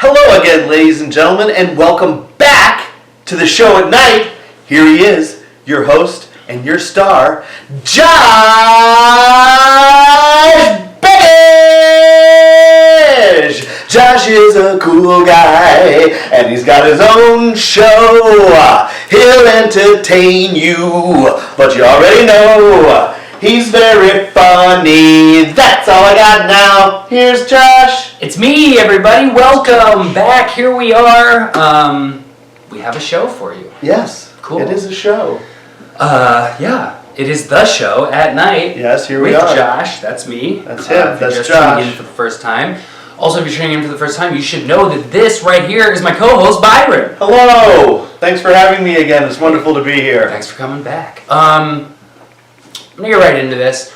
Hello again, ladies and gentlemen, and welcome back to the show at night. Here he is, your host and your star, Josh Beige! Josh is a cool guy, and he's got his own show. He'll entertain you, but you already know he's very funny. That's all I got now. Here's Josh. It's me, everybody. Welcome back. Here we are. We have a show for you. Yes. Cool. It is a show. Yeah. It is the show at night. Yes, here we with are. Josh. That's me. That's him. If you're That's just Josh. tuning in for the first time. Also, if you're tuning in for the first time, you should know that this right here is my co-host, Byron. Hello. Thanks for having me again. It's wonderful to be here. Thanks for coming back. I'm gonna get right into this.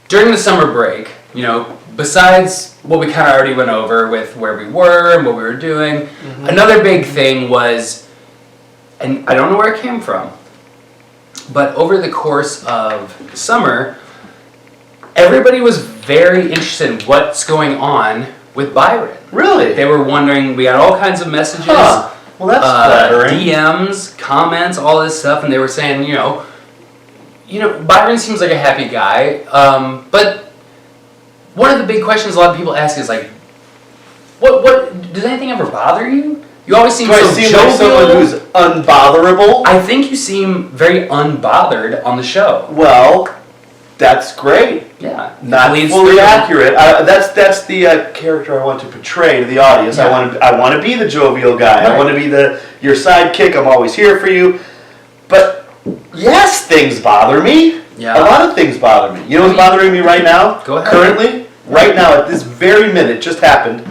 During the summer break, besides what we kind of already went over with where we were and what we were doing, another big thing was, and I don't know where it came from, but over the course of the summer, everybody was very interested in what's going on with Byron. Really? They were wondering, we got all kinds of messages, Huh. Well, that's flattering. DMs, comments, all this stuff, and they were saying, Byron seems like a happy guy, but one of the big questions a lot of people ask is like, what does anything ever bother you? You always seem Do I so seem jovial. like someone who's unbotherable? I think you seem very unbothered on the show. Well, that's great. Yeah, Not Leads fully through. accurate. That's the character I want to portray to the audience. Yeah. I want to be the jovial guy. Right. I want to be your sidekick. I'm always here for you. But yes, things bother me. Yeah. A lot of things bother me. You know what's bothering me right now? Go ahead. Currently, right now, at this very minute, just happened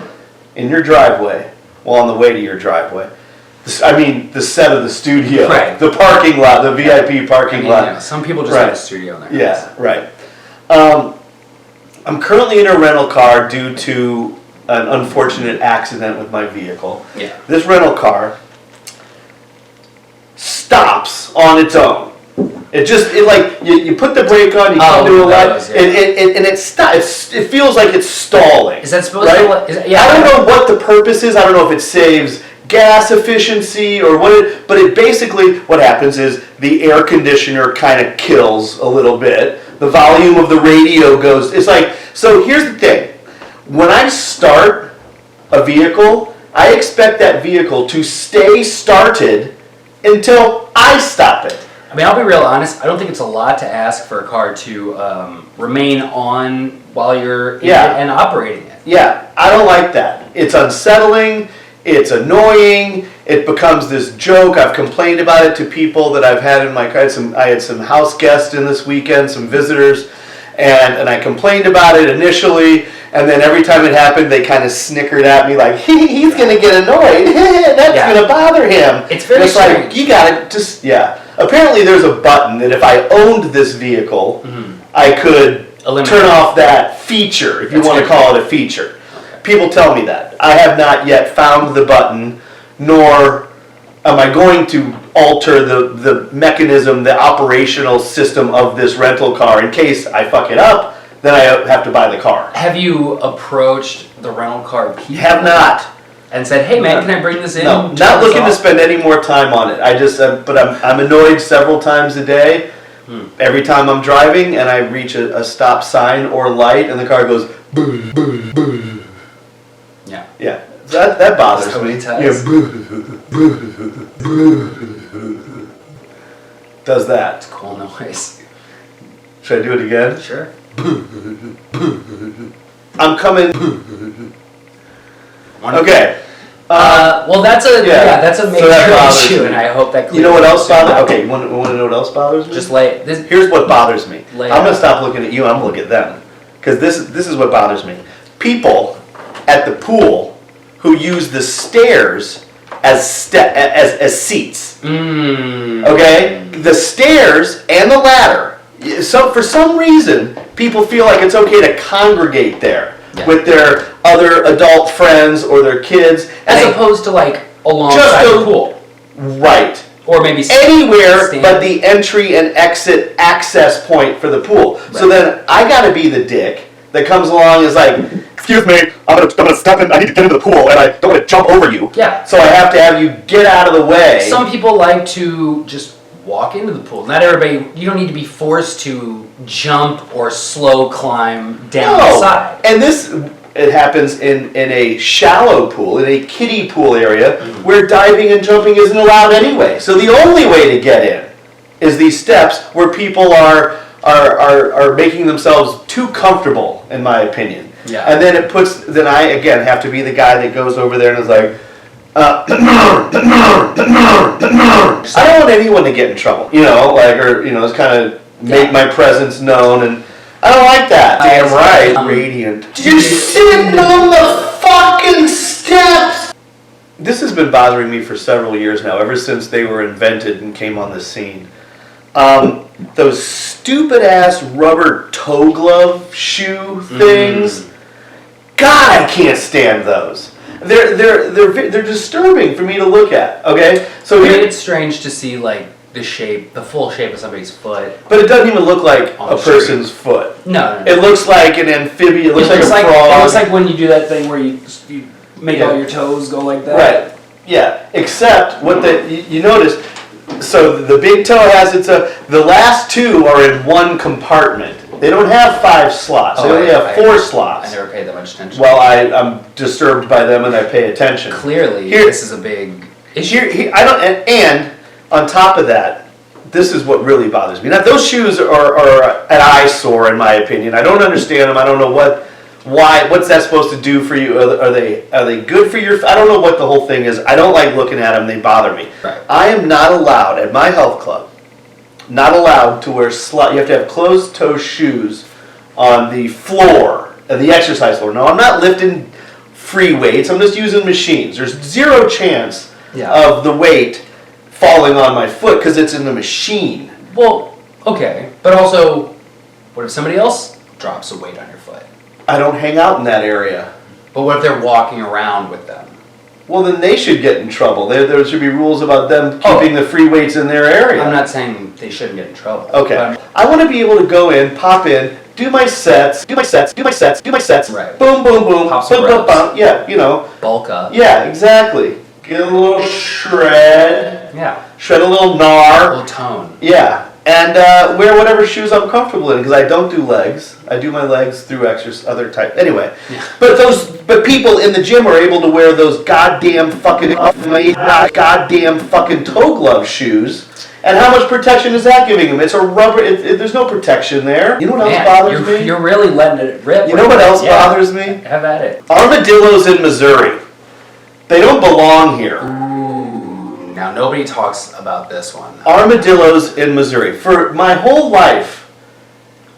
in your driveway. Well, on the way to your driveway. The set of the studio. Right. The parking lot, the VIP parking lot. Some people just Right. have a studio in their house. Yeah, right. I'm currently in a rental car due to an unfortunate accident with my vehicle. Yeah. This rental car stops on its own. You put the brake on, you come to a light, those, yeah. and it stops. It feels like it's stalling. Is that supposed right? to? Yeah. I don't know what the purpose is. I don't know if it saves gas efficiency or but it basically, what happens is the air conditioner kind of kills a little bit. The volume of the radio goes, so here's the thing. When I start a vehicle, I expect that vehicle to stay started until I stop it. I mean, I'll be real honest. I don't think it's a lot to ask for a car to remain on while you're in it and operating it. Yeah, I don't like that. It's unsettling. It's annoying. It becomes this joke. I've complained about it to people that I've had in my car. I had some house guests in this weekend, some visitors, and I complained about it initially, and then every time it happened, they kind of snickered at me like, he's going to get annoyed. That's going to bother him. It's very strange. Like, you got to just, Apparently there's a button that if I owned this vehicle, I could turn off that feature, if you want to call it a feature. People tell me that. I have not yet found the button, nor am I going to alter the mechanism, the operational system of this rental car. In case I fuck it up, then I have to buy the car. Have you approached the rental car people? Have not. And said, hey man, can I bring this in? No, not looking to spend any more time on it. But I'm annoyed several times a day. Every time I'm driving and I reach a stop sign or light and the car goes boo, boo, boo. Yeah. Yeah, that bothers That's what me. it does. Yeah, boo, boo, boo. Does that. It's a cool noise. Should I do it again? Sure. I'm coming. Okay. Well, that's a major bothers issue, me. and I hope that clears You know what else up. bothers? Okay, you want to know what else bothers me? Just lay it. Here's what bothers me. Lay I'm it gonna out. stop looking at you. I'm gonna look at them, because this is what bothers me. People at the pool who use the stairs as seats. Okay, the stairs and the ladder. So for some reason, people feel like it's okay to congregate there with their other adult friends or their kids, As opposed to like alongside the pool. Right. Or maybe anywhere stand. but the entry and exit access point for the pool. Right. So then I got to be the dick that comes along and is like, excuse me, I'm gonna step in, I need to get into the pool, and I don't want to jump over you. Yeah. So I have to have you get out of the way. Some people like to just walk into the pool. Not everybody, you don't need to be forced to jump or slow climb down the side. And it happens in a shallow pool, in a kiddie pool area, where diving and jumping isn't allowed anyway. So the only way to get in is these steps where people are making themselves too comfortable, in my opinion. Yeah. And then I again have to be the guy that goes over there and is like, I don't want anyone to get in trouble, just kind of make my presence known, and I don't like that. Damn right. Radiant. You're sitting on the fucking steps! This has been bothering me for several years now, ever since they were invented and came on the scene. Those stupid ass rubber toe glove shoe things. God, I can't stand those. They're disturbing for me to look at. Okay, so it's strange to see like the full shape of somebody's foot. But it doesn't even look like a person's foot. No. It looks like an amphibian. It looks like a frog. It looks like when you do that thing where you make all your toes go like that. Right. Yeah. Except you notice. So the big toe has the last two are in one compartment. They don't have 5 slots. They only have 4 slots. I never paid that much attention. Well, I'm disturbed by them and I pay attention. Clearly, this is a big issue. And on top of that, this is what really bothers me. Now, those shoes are an eyesore in my opinion. I don't understand them. I don't know what's that supposed to do for you? Are they good for your? I don't know what the whole thing is. I don't like looking at them. They bother me. Right. I am not allowed at my health club. Not allowed to wear you have to have closed toe shoes on the floor, the exercise floor. No, I'm not lifting free weights. I'm just using machines. There's zero chance of the weight falling on my foot because it's in the machine. Well, okay, but also, what if somebody else drops a weight on your foot? I don't hang out in that area. But what if they're walking around with them? Well, then they should get in trouble. There should be rules about them keeping the free weights in their area. I'm not saying they shouldn't get in trouble. Okay. I want to be able to go in, pop in, do my sets. Right. Boom, boom, boom. Pop some Boom, boom, reps. boom. Yeah, Bulk up. Yeah, exactly. Get a little shred. Yeah. Shred a little A gnar. little tone. Yeah. And wear whatever shoes I'm comfortable in, because I don't do legs. I do my legs through other type. Anyway, but people in the gym are able to wear those goddamn fucking toe glove shoes. And how much protection is that giving them? It's a rubber. There's no protection there. You know what else bothers me? You're really letting it rip. You know what else bothers me? Have at it. Armadillos in Missouri. They don't belong here. Ooh. Now nobody talks about this one. Armadillos in Missouri. For my whole life,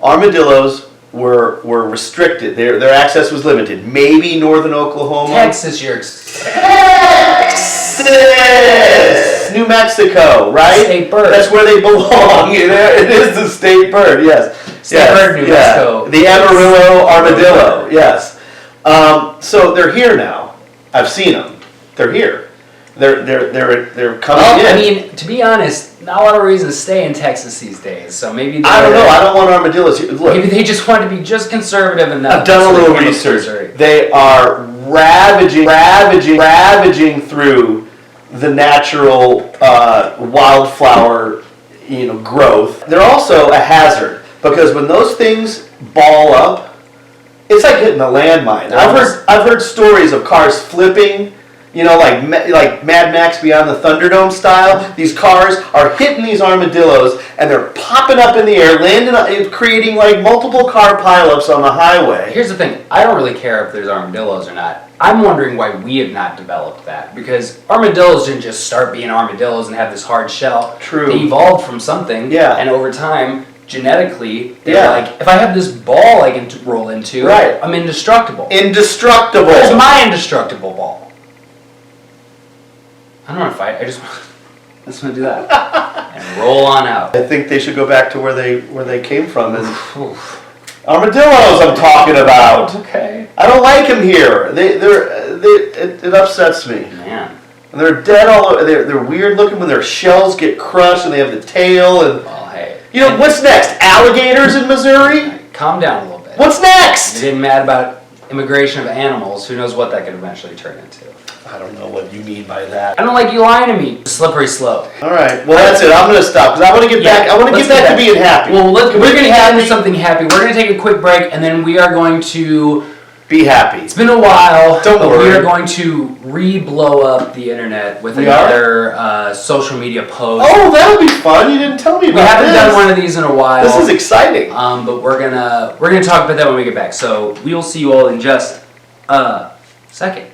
armadillos were restricted. Their access was limited. Maybe northern Oklahoma. Texas, Texas! New Mexico, right? State bird. That's where they belong. It is the state bird, yes. State bird, New Mexico. The Amarillo armadillo, yes. So they're here now. I've seen them. They're here. They're coming in. I mean, to be honest, not a lot of reason to stay in Texas these days. So maybe I don't know. I don't want armadillos here. Look, maybe they just want to be just conservative enough. I've done a little research. They are ravaging through the natural wildflower, growth. They're also a hazard because when those things ball up, it's like hitting a landmine. I've heard stories of cars flipping. Like Mad Max Beyond the Thunderdome style. These cars are hitting these armadillos, and they're popping up in the air, landing, creating like multiple car pileups on the highway. Here's the thing: I don't really care if there's armadillos or not. I'm wondering why we have not developed that, because armadillos didn't just start being armadillos and have this hard shell. True. They evolved from something. Yeah. And over time, genetically, they're like, if I have this ball I can roll into, right, I'm indestructible. Indestructible. Where's my indestructible ball? I don't want to fight. I just want to do that and roll on out. I think they should go back to where they came from. And armadillos, I'm talking about. Okay. I don't like them here. It upsets me. Man. And they're dead all over. They're weird looking when their shells get crushed and they have the tail. And well, hey. what's next? Alligators in Missouri? Calm down a little bit. What's next? You're getting mad about immigration of animals. Who knows what that could eventually turn into. I don't know what you mean by that. I don't like you lying to me. Slippery slope. All right. Well, that's it. I'm going to stop because I want to get back. I want to get back to being happy. Well, we're going to get into something happy. We're going to take a quick break, and then we are going to be happy. It's been a while. Don't worry. We are going to re-blow up the internet with another social media post. Oh, that'll be fun. You didn't tell me about this. We haven't done one of these in a while. This is exciting. But we're gonna talk about that when we get back. So we will see you all in just a second.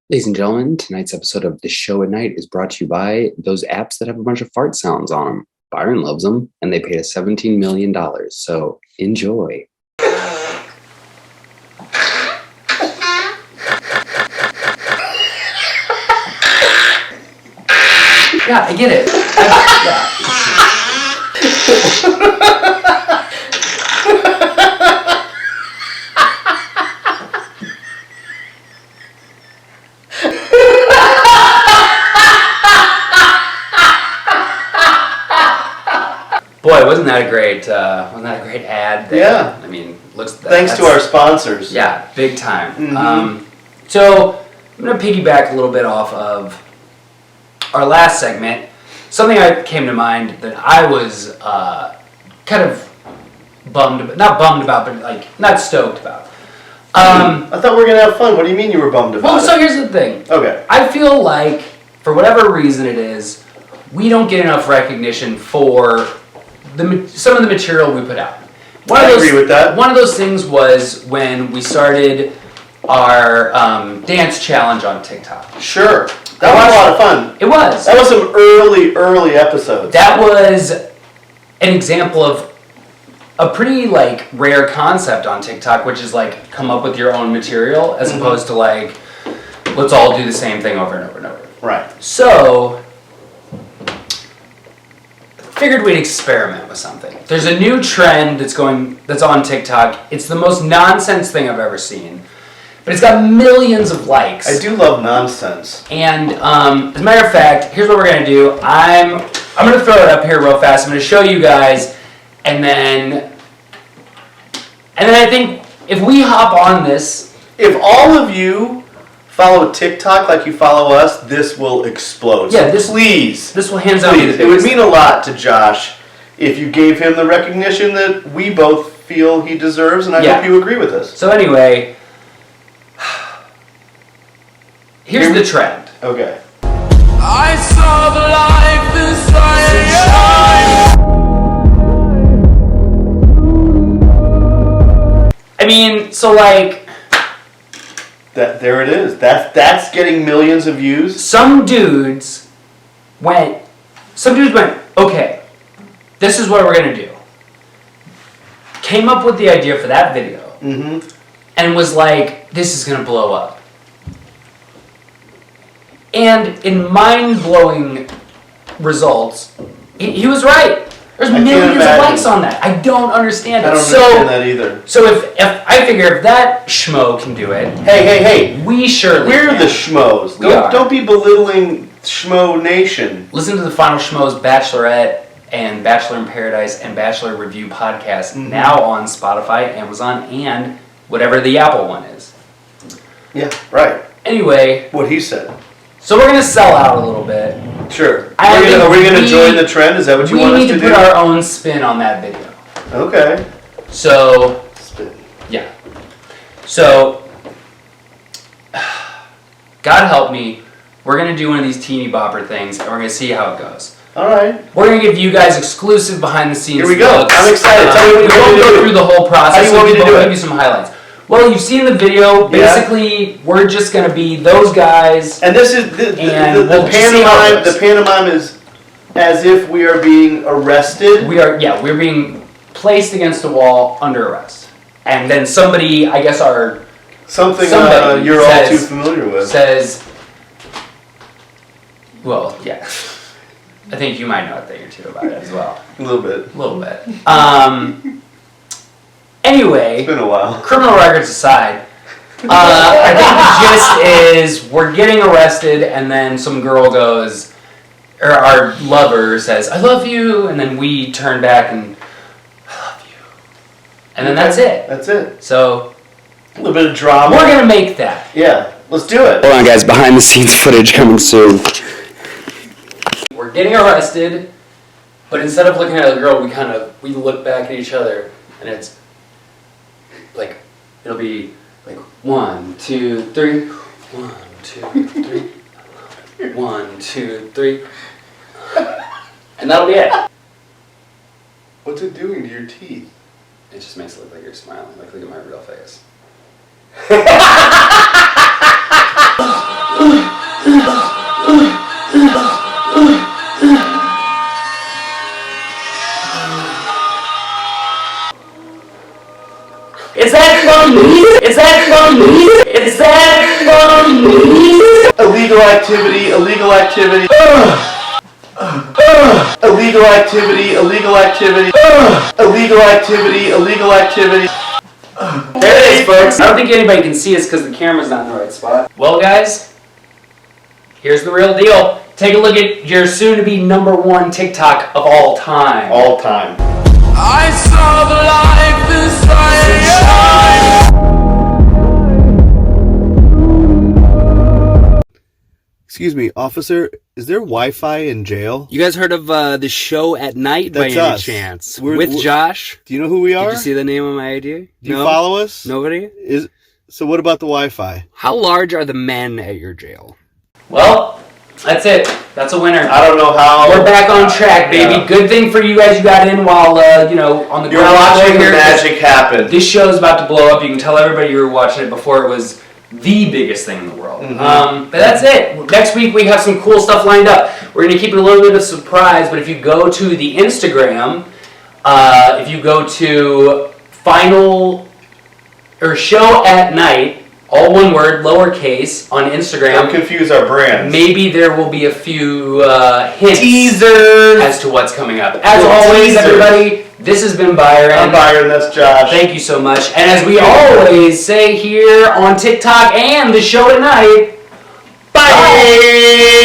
Ladies and gentlemen, tonight's episode of The Show at Night is brought to you by those apps that have a bunch of fart sounds on them. Byron loves them, and they paid us $17 million. So enjoy. Yeah, I get it. Boy, wasn't that a great ad there? Yeah. I mean, thanks to our sponsors. Yeah, big time. Mm-hmm. So I'm gonna piggyback a little bit off of our last segment. Something that came to mind that I was kind of not bummed about, but like not stoked about. I thought we were gonna have fun. What do you mean you were bummed about? Well, so here's the thing. Okay. I feel like for whatever reason it is, we don't get enough recognition for some of the material we put out. I agree with that. One of those things was when we started our dance challenge on TikTok. Sure. That was a lot of fun. It was. That was some early episodes. That was an example of a pretty like rare concept on TikTok, which is like come up with your own material as opposed to like let's all do the same thing over and over and over. Right. So figured we'd experiment with something. There's a new trend that's on TikTok. It's the most nonsense thing I've ever seen. But it's got millions of likes. I do love nonsense. And as a matter of fact, here's what we're gonna do. I'm gonna throw it up here real fast. I'm gonna show you guys, and then I think if we hop on this, if all of you follow TikTok like you follow us, this will explode. Yeah, so please. This will hands down be the It would biggest mean a lot to Josh if you gave him the recognition that we both feel he deserves, and I hope you agree with us. So anyway. Here's the trend. Okay. I saw the life inside your eyes. I mean, so like there it is. That's getting millions of views. Some dudes went, okay, this is what we're gonna do. Came up with the idea for that video, and was like, this is gonna blow up. And in mind-blowing results, he was right. There's millions of likes on that. I don't understand it. I don't understand that either. So if I figure if that schmo can do it, hey, we surely we're can. the schmoes. Don't be belittling Schmo Nation. Listen to the Final Schmoes Bachelorette and Bachelor in Paradise and Bachelor Review podcast now on Spotify, Amazon, and whatever the Apple one is. Yeah, right. Anyway. What he said. So we're going to sell out a little bit. Sure. Are we going to join the trend? Is that what you want us to do? We need to put our own spin on that video. Okay. So, spin. Yeah. So, God help me, we're going to do one of these teeny bopper things, and we're going to see how it goes. All right. We're going to give you guys exclusive behind the scenes Here we go. looks. I'm excited. Tell me what you want me to do. We won't go through the whole process. How do you want me to do it? We'll give you some highlights. Well, you've seen the video. Basically, we're just going to be those guys. And this is the pantomime. The pantomime is as if we are being arrested. We're being placed against a wall under arrest, and then somebody, I guess, somebody you're all too familiar with says. Well, yeah. I think you might know a thing or two about it as well. A little bit. Anyway, it's been a while. Criminal records aside, I think the gist is we're getting arrested, and then some girl goes, or our lover says, "I love you," and then we turn back and, "I love you," And then that's it. That's it. So A little bit of drama. we're gonna make that. Yeah, let's do it. Hold on, guys. Behind the scenes footage coming soon. We're getting arrested, but instead of looking at the girl, we look back at each other, and it's like it'll be like 1, 2, 3, 1, 2, 3, 1, 2, 3, and that'll be it. What's it doing to your teeth? It just makes it look like you're smiling. Like, look at my real face. Is that funny? Is that funny? Is that funny? Illegal activity, illegal activity. Illegal activity, illegal activity. Illegal activity, illegal activity. There it is, folks. I don't think anybody can see us because the camera's not in the right spot. Well, guys, here's the real deal. Take a look at your soon-to-be #1 TikTok of all time. All time. I saw the life inside. Excuse me, officer, is there Wi-Fi in jail? You guys heard of the show at night That's by any us. chance? We're- With we're- Josh? Do you know who we are? Did you see the name of my ID? Do you follow us? Nobody? So what about the Wi-Fi? How large are the men at your jail? Well, that's it. That's a winner. I don't know how. We're back on track, baby. Yeah. Good thing for you guys. You got in while on the You're ground floor watching the here. magic happen. This show's about to blow up. You can tell everybody you were watching it before it was the biggest thing in the world. But that's it. Next week we have some cool stuff lined up. We're gonna keep it a little bit of a surprise. But if you go to the Instagram, if you go to final or show at night, all one word, lowercase, on Don't Instagram. confuse our brands. Maybe there will be a few hints Teasers. as to what's coming up. As Little always, teasers. everybody, this has been Byron. I'm Byron, that's Josh. Thank you so much. And as we always say here on TikTok and the show tonight, bye!